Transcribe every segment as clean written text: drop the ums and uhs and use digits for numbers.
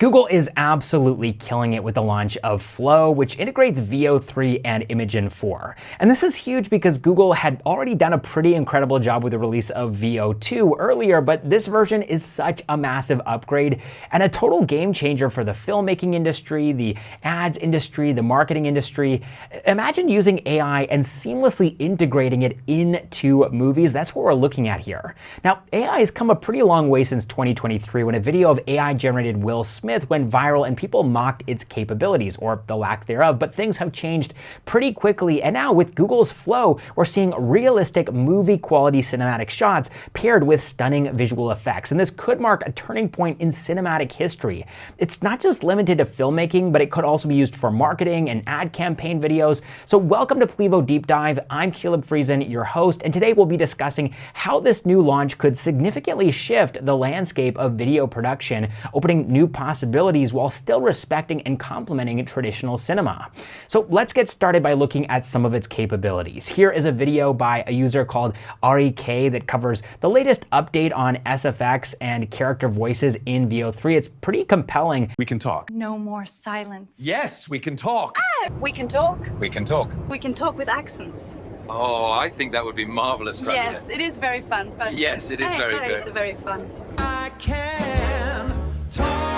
Google is absolutely killing it with the launch of Flow, which integrates VO3 and Imagen 4. And this is huge because Google had already done a pretty incredible job with the release of VO2 earlier, but this version is such a massive upgrade and a total game changer for the filmmaking industry, the ads industry, the marketing industry. Imagine using AI and seamlessly integrating it into movies. That's what we're looking at here. Now, AI has come a pretty long way since 2023 when a video of AI-generated Will Smith went viral and people mocked its capabilities, or the lack thereof, but things have changed pretty quickly, and now with Google's Flow, we're seeing realistic movie-quality cinematic shots paired with stunning visual effects, and this could mark a turning point in cinematic history. It's not just limited to filmmaking, but it could also be used for marketing and ad campaign videos. So welcome to Plevo Deep Dive. I'm Caleb Friesen, your host, and today we'll be discussing how this new launch could significantly shift the landscape of video production, opening new possibilities while still respecting and complementing traditional cinema. So let's get started by looking at some of its capabilities. Here is a video by a user called REK that covers the latest update on SFX and character voices in VO3. It's pretty compelling. We can talk. No more silence. Yes, we can talk. We can talk. We can talk. We can talk with accents. Oh, I think that would be marvelous fun. Yes, it is very fun. But Yes, it is very good. It's very fun. I can talk.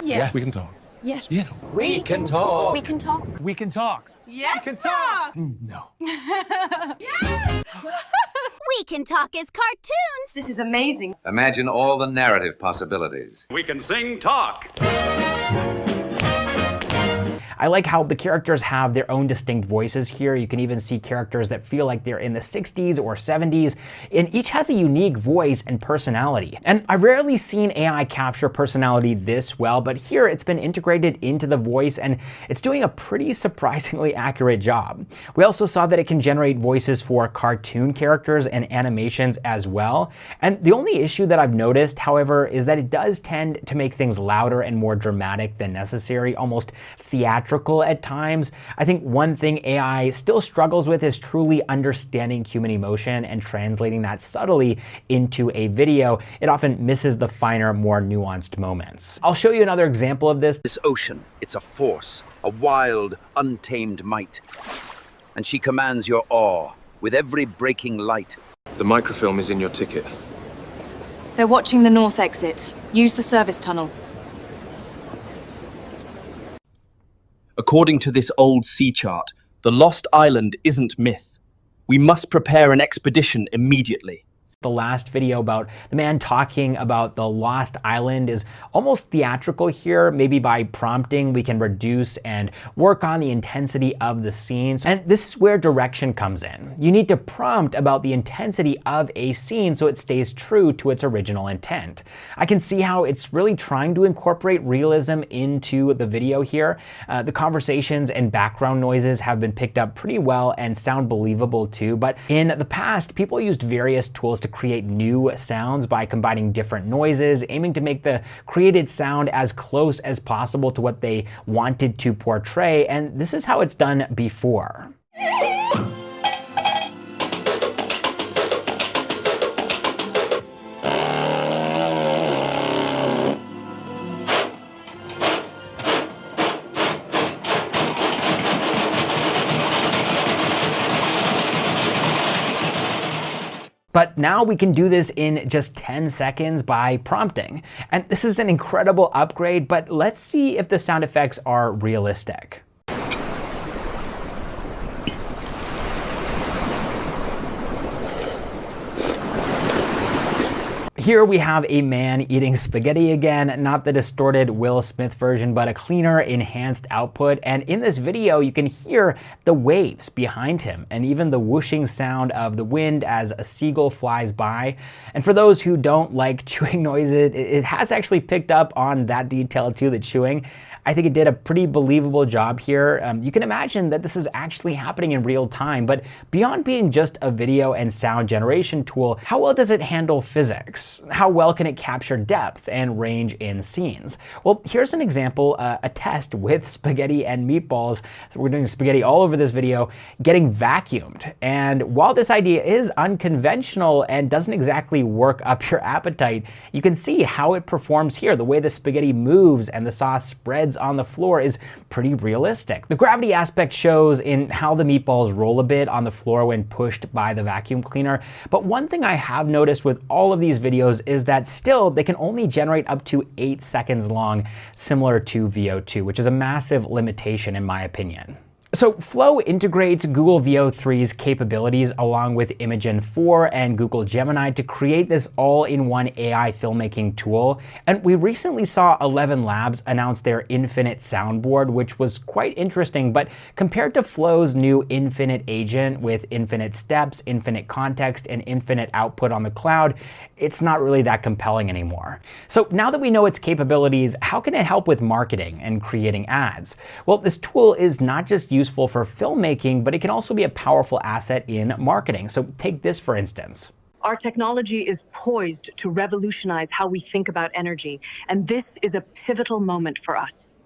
Yes. We can talk. Yes. Yeah. We can talk. We can talk. We can talk. Yes, We can talk. No. We can talk as cartoons. This is amazing. Imagine all the narrative possibilities. We can sing talk. I like how the characters have their own distinct voices here. You can even see characters that feel like they're in the 60s or 70s, and each has a unique voice and personality. And I've rarely seen AI capture personality this well, but here it's been integrated into the voice and it's doing a pretty surprisingly accurate job. We also saw that it can generate voices for cartoon characters and animations as well. And the only issue that I've noticed, however, is that it does tend to make things louder and more dramatic than necessary, almost theatrical at times. I think one thing AI still struggles with is truly understanding human emotion and translating that subtly into a video. It often misses the finer, more nuanced moments. I'll show you another example of this. This ocean, it's a force, a wild, untamed might. And she commands your awe with every breaking light. The microfilm is in your ticket. They're watching the north exit. Use the service tunnel. According to this old sea chart, the lost island isn't myth. We must prepare an expedition immediately. The last video about the man talking about the lost island is almost theatrical here. Maybe by prompting, we can reduce and work on the intensity of the scenes. And this is where direction comes in. You need to prompt about the intensity of a scene so it stays true to its original intent. I can see how it's really trying to incorporate realism into the video here. The conversations and background noises have been picked up pretty well and sound believable too. But in the past, people used various tools to create new sounds by combining different noises, aiming to make the created sound as close as possible to what they wanted to portray, and this is how it's done before. But now we can do this in just 10 seconds by prompting. And this is an incredible upgrade, but let's see if the sound effects are realistic. Here we have a man eating spaghetti again, not the distorted Will Smith version, but a cleaner, enhanced output. And in this video, you can hear the waves behind him and even the whooshing sound of the wind as a seagull flies by. And for those who don't like chewing noises, it has actually picked up on that detail too, the chewing. I think it did a pretty believable job here. You can imagine that this is actually happening in real time, but beyond being just a video and sound generation tool, how well does it handle physics? this? How well can it capture depth and range in scenes? Well, here's an example, a test with spaghetti and meatballs. So we're doing spaghetti all over this video, getting vacuumed. And while this idea is unconventional and doesn't exactly work up your appetite, you can see how it performs here. The way the spaghetti moves and the sauce spreads on the floor is pretty realistic. The gravity aspect shows in how the meatballs roll a bit on the floor when pushed by the vacuum cleaner. But one thing I have noticed with all of these videos is that still they can only generate up to 8 seconds long, similar to VO2, which is a massive limitation in my opinion. So Flow integrates Google VO3's capabilities along with Imagen 4 and Google Gemini to create this all-in-one AI filmmaking tool. And we recently saw 11 Labs announce their Infinite soundboard, which was quite interesting, but compared to Flow's new Infinite agent with infinite steps, infinite context, and infinite output on the cloud, it's not really that compelling anymore. So now that we know its capabilities, how can it help with marketing and creating ads? Well, this tool is not just useful for filmmaking, but it can also be a powerful asset in marketing. So take this for instance. Our technology is poised to revolutionize how we think about energy, and this is a pivotal moment for us.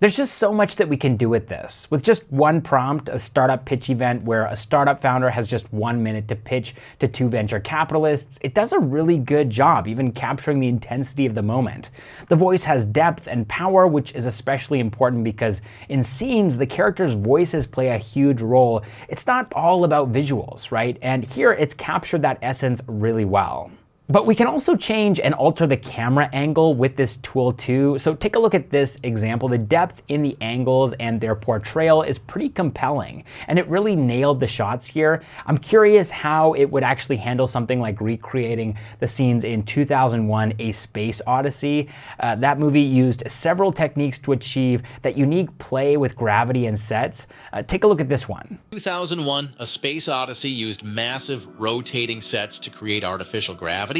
There's just so much that we can do with this. With just one prompt, a startup pitch event where a startup founder has just 1 minute to pitch to 2 venture capitalists, it does a really good job even capturing the intensity of the moment. The voice has depth and power, which is especially important because in scenes, the characters' voices play a huge role. It's not all about visuals, right? And here it's captured that essence really well. But we can also change and alter the camera angle with this tool too. So take a look at this example. The depth in the angles and their portrayal is pretty compelling, and it really nailed the shots here. I'm curious how it would actually handle something like recreating the scenes in 2001: A Space Odyssey. That movie used several techniques to achieve that unique play with gravity and sets. Take a look at this one. 2001: A Space Odyssey used massive rotating sets to create artificial gravity.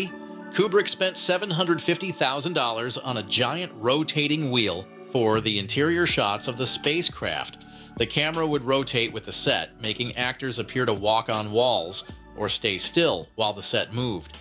Kubrick spent $750,000 on a giant rotating wheel for the interior shots of the spacecraft. The camera would rotate with the set, making actors appear to walk on walls or stay still while the set moved.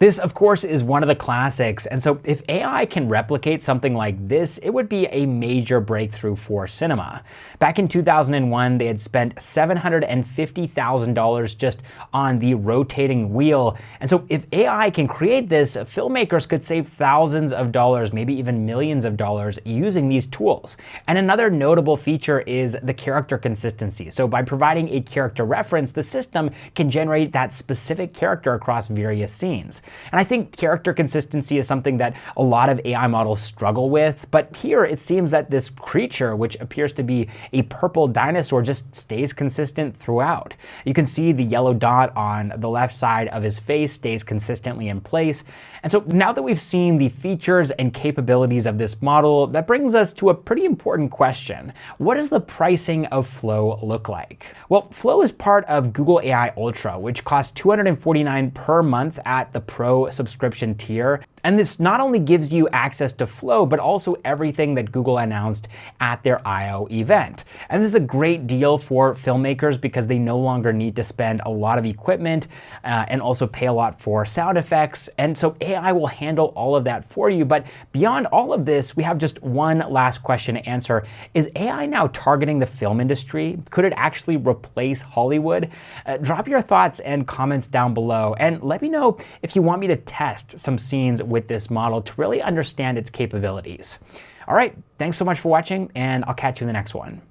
This, of course, is one of the classics, and so if AI can replicate something like this, it would be a major breakthrough for cinema. Back in 2001, they had spent $750,000 just on the rotating wheel, and so if AI can create this, filmmakers could save thousands of dollars, maybe even millions of dollars using these tools. And another notable feature is the character consistency. So by providing a character reference, the system can generate that specific character across various scenes. And I think character consistency is something that a lot of AI models struggle with, but here it seems that this creature, which appears to be a purple dinosaur, just stays consistent throughout. You can see the yellow dot on the left side of his face stays consistently in place. And so now that we've seen the features and capabilities of this model, that brings us to a pretty important question. What does the pricing of Flow look like? Well, Flow is part of Google AI Ultra, which costs $249 per month at the Pro subscription tier. And this not only gives you access to Flow, but also everything that Google announced at their I/O event. And this is a great deal for filmmakers because they no longer need to spend a lot of equipment and also pay a lot for sound effects. And so AI will handle all of that for you. But beyond all of this, we have just one last question to answer. Is AI now targeting the film industry? Could it actually replace Hollywood? Drop your thoughts and comments down below, and let me know if you want me to test some scenes with this model to really understand its capabilities. All right, thanks so much for watching, and I'll catch you in the next one.